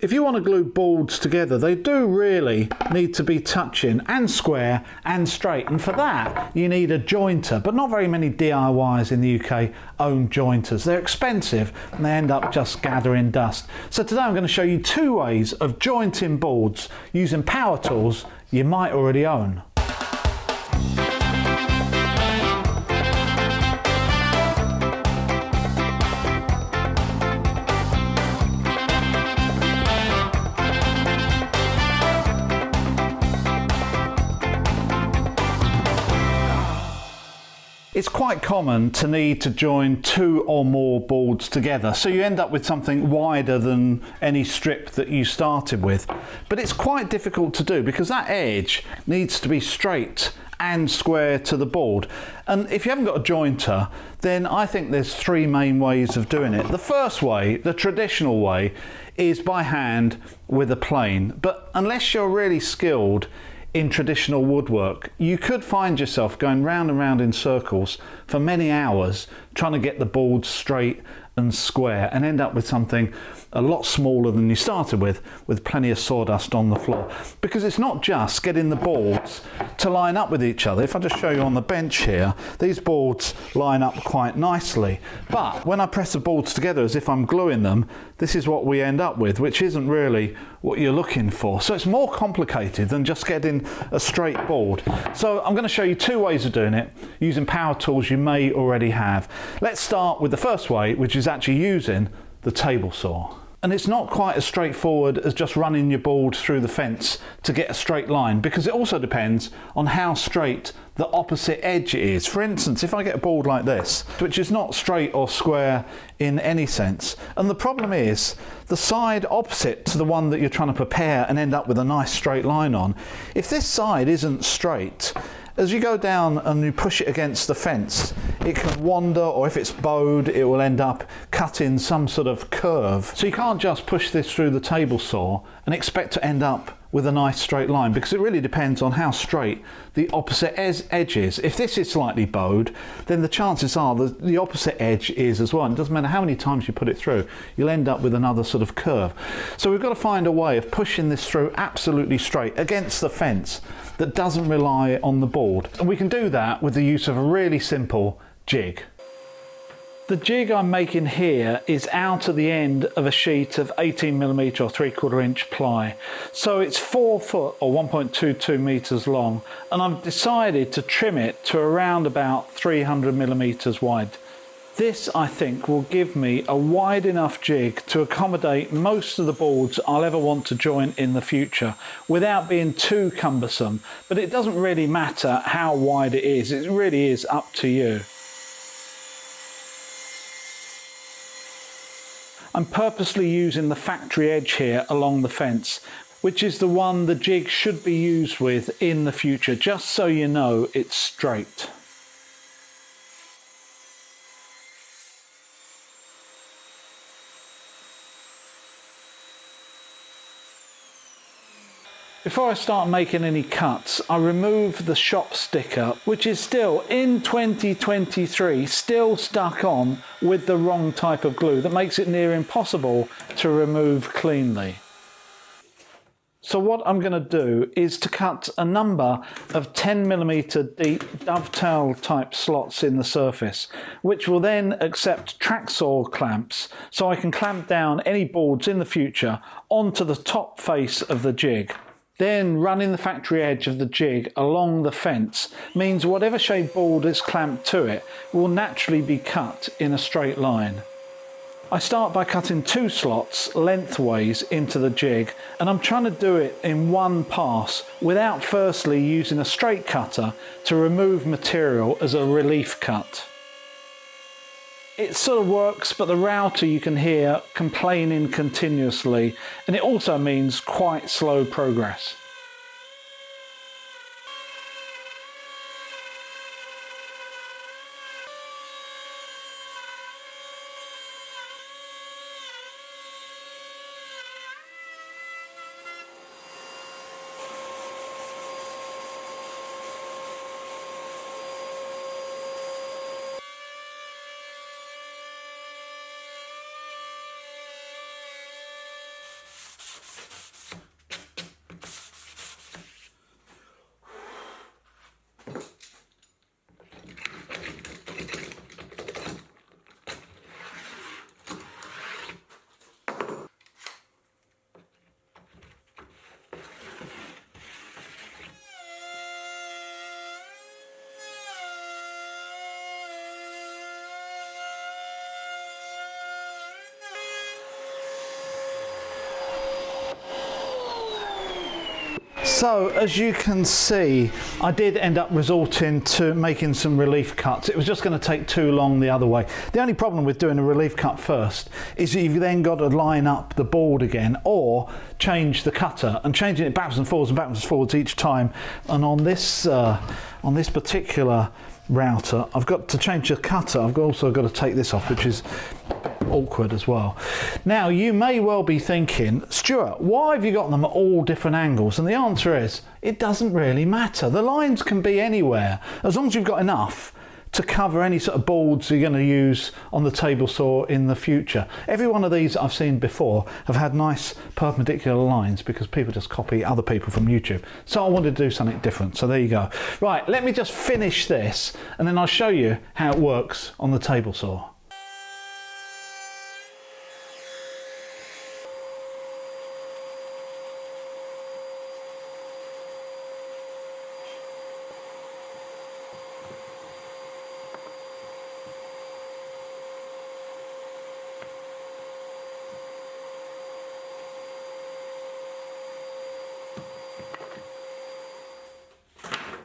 If you want to glue boards together, they do really need to be touching and square and straight, and for that you need a jointer, but not very many DIYs in the UK own jointers. They're expensive and they end up just gathering dust. So today I'm going to show you 2 ways of jointing boards using power tools you might already own. It's quite common to need to join 2 or more boards together, so you end up with something wider than any strip that you started with. But it's quite difficult to do because that edge needs to be straight and square to the board. And if you haven't got a jointer, then I think there's 3 main ways of doing it. The first way, the traditional way, is by hand with a plane. But unless you're really skilled in traditional woodwork, you could find yourself going round and round in circles for many hours trying to get the board straight and square and end up with something a lot smaller than you started with plenty of sawdust on the floor. Because it's not just getting the boards to line up with each other. If I just show you on the bench here, these boards line up quite nicely, but when I press the boards together as if I'm gluing them, this is what we end up with, which isn't really what you're looking for. So it's more complicated than just getting a straight board. So I'm going to show you 2 ways of doing it using power tools you may already have. Let's start with the first way, which is actually using the table saw. And it's not quite as straightforward as just running your board through the fence to get a straight line, because it also depends on how straight the opposite edge is. For instance, if I get a board like this, which is not straight or square in any sense, and the problem is the side opposite to the one that you're trying to prepare and end up with a nice straight line on, if this side isn't straight, as you go down and you push it against the fence, it can wander, or if it's bowed, it will end up cutting some sort of curve. So you can't just push this through the table saw and expect to end up with a nice straight line, because it really depends on how straight the opposite edge is. If this is slightly bowed, then the chances are that the opposite edge is as well. And it doesn't matter how many times you put it through, you'll end up with another sort of curve. So we've got to find a way of pushing this through absolutely straight against the fence that doesn't rely on the board. And we can do that with the use of a really simple jig. The jig I'm making here is out at the end of a sheet of 18mm or 3/4 inch ply. So it's 4 foot or 1.22 meters long, and I've decided to trim it to around about 300mm wide. This, I think, will give me a wide enough jig to accommodate most of the boards I'll ever want to join in the future without being too cumbersome. But it doesn't really matter how wide it is, it really is up to you. I'm purposely using the factory edge here along the fence, which is the one the jig should be used with in the future, just so you know it's straight. Before I start making any cuts, I remove the shop sticker, which is still, in 2023, still stuck on with the wrong type of glue that makes it near impossible to remove cleanly. So what I'm going to do is to cut a number of 10mm deep dovetail type slots in the surface, which will then accept track saw clamps, so I can clamp down any boards in the future onto the top face of the jig. Then running the factory edge of the jig along the fence means whatever shape board is clamped to it will naturally be cut in a straight line. I start by cutting 2 slots lengthways into the jig, and I'm trying to do it in one pass without firstly using a straight cutter to remove material as a relief cut. It sort of works, but the router you can hear complaining continuously, and it also means quite slow progress. So as you can see, I did end up resorting to making some relief cuts. It was just going to take too long the other way. The only problem with doing a relief cut first is that you've then got to line up the board again or change the cutter, and changing it backwards and forwards each time. And on this particular router, I've got to change the cutter. I've also got to take this off, which is awkward as well. Now you may well be thinking, Stuart, why have you got them at all different angles? And the answer is, it doesn't really matter. The lines can be anywhere, as long as you've got enough to cover any sort of boards you're going to use on the table saw in the future. Every one of these I've seen before have had nice perpendicular lines because people just copy other people from YouTube. So I wanted to do something different. So there you go. Right, let me just finish this and then I'll show you how it works on the table saw.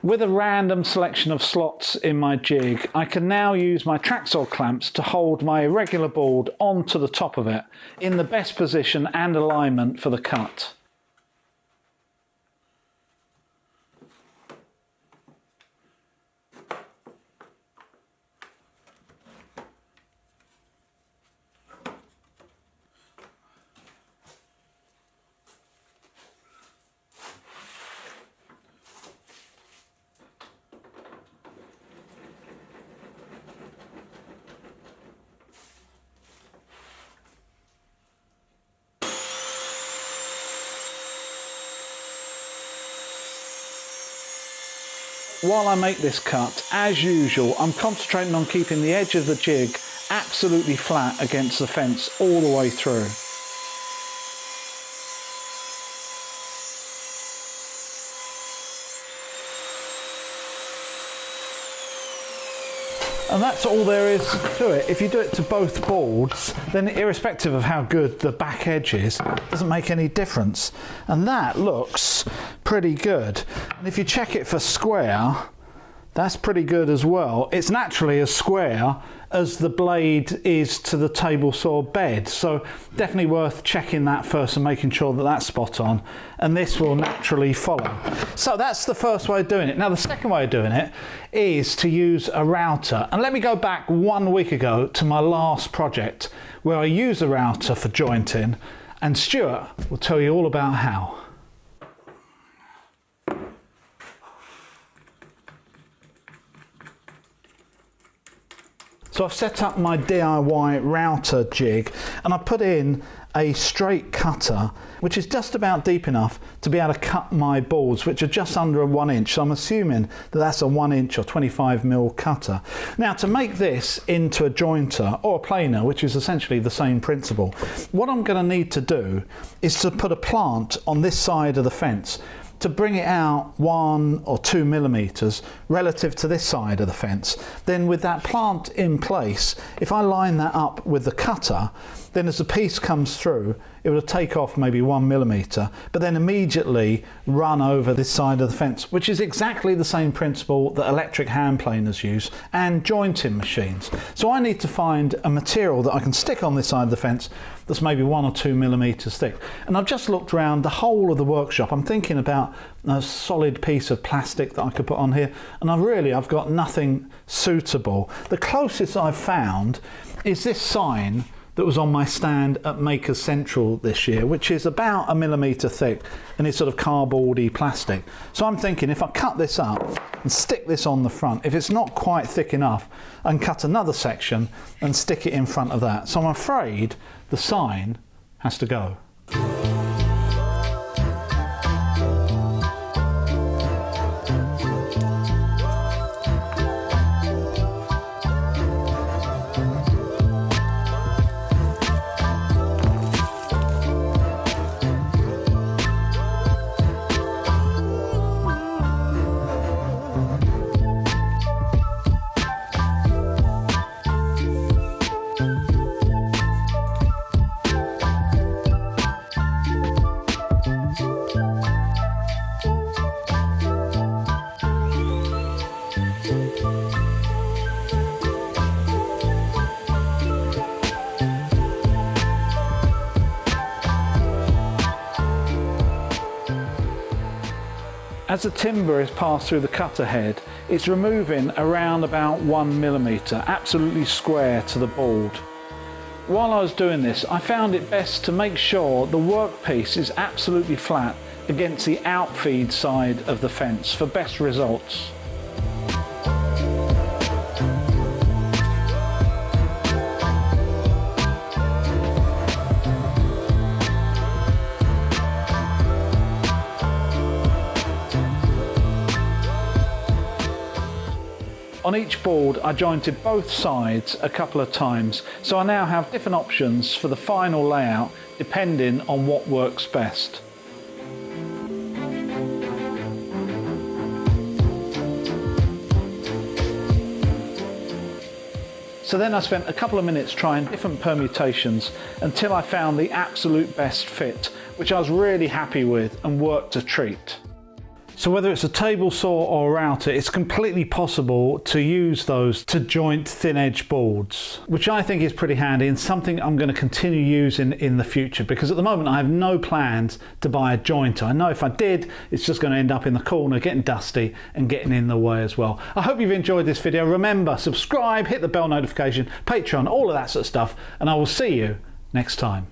With a random selection of slots in my jig, I can now use my track saw clamps to hold my irregular board onto the top of it in the best position and alignment for the cut. While I make this cut, as usual, I'm concentrating on keeping the edge of the jig absolutely flat against the fence all the way through. And that's all there is to it. If you do it to both boards, then irrespective of how good the back edge is, it doesn't make any difference. And that looks pretty good. And if you check it for square, that's pretty good as well. It's naturally as square as the blade is to the table saw bed. So definitely worth checking that first and making sure that that's spot on. And this will naturally follow. So that's the first way of doing it. Now the second way of doing it is to use a router. And let me go back 1 week ago to my last project where I use a router for jointing. And Stuart will tell you all about how. So I've set up my DIY router jig and I put in a straight cutter which is just about deep enough to be able to cut my boards, which are just under a 1 inch. So I'm assuming that that's a 1 inch or 25mm cutter. Now to make this into a jointer or a planer, which is essentially the same principle, what I'm going to need to do is to put a plant on this side of the fence to bring it out 1 or 2 millimeters relative to this side of the fence. Then with that plant in place, if I line that up with the cutter, then as the piece comes through, it will take off maybe 1 millimeter, but then immediately run over this side of the fence, which is exactly the same principle that electric hand planers use and jointing machines. So I need to find a material that I can stick on this side of the fence that's maybe 1 or 2 millimeters thick. And I've just looked around the whole of the workshop. I'm thinking about a solid piece of plastic that I could put on here, and I've got nothing suitable. The closest I've found is this sign that was on my stand at Makers Central this year, which is about 1 millimeter thick and it's sort of cardboardy plastic. So I'm thinking if I cut this up and stick this on the front, if it's not quite thick enough, I can cut another section and stick it in front of that. So I'm afraid the sign has to go. As the timber is passed through the cutter head, it's removing around about 1mm, absolutely square to the board. While I was doing this, I found it best to make sure the workpiece is absolutely flat against the outfeed side of the fence for best results. On each board I jointed both sides a couple of times, so I now have different options for the final layout depending on what works best. So then I spent a couple of minutes trying different permutations until I found the absolute best fit, which I was really happy with and worked a treat. So whether it's a table saw or a router, it's completely possible to use those to joint thin edge boards, which I think is pretty handy and something I'm going to continue using in the future, because at the moment I have no plans to buy a jointer. I know if I did, it's just going to end up in the corner, getting dusty and getting in the way as well. I hope you've enjoyed this video. Remember, subscribe, hit the bell notification, Patreon, all of that sort of stuff, and I will see you next time.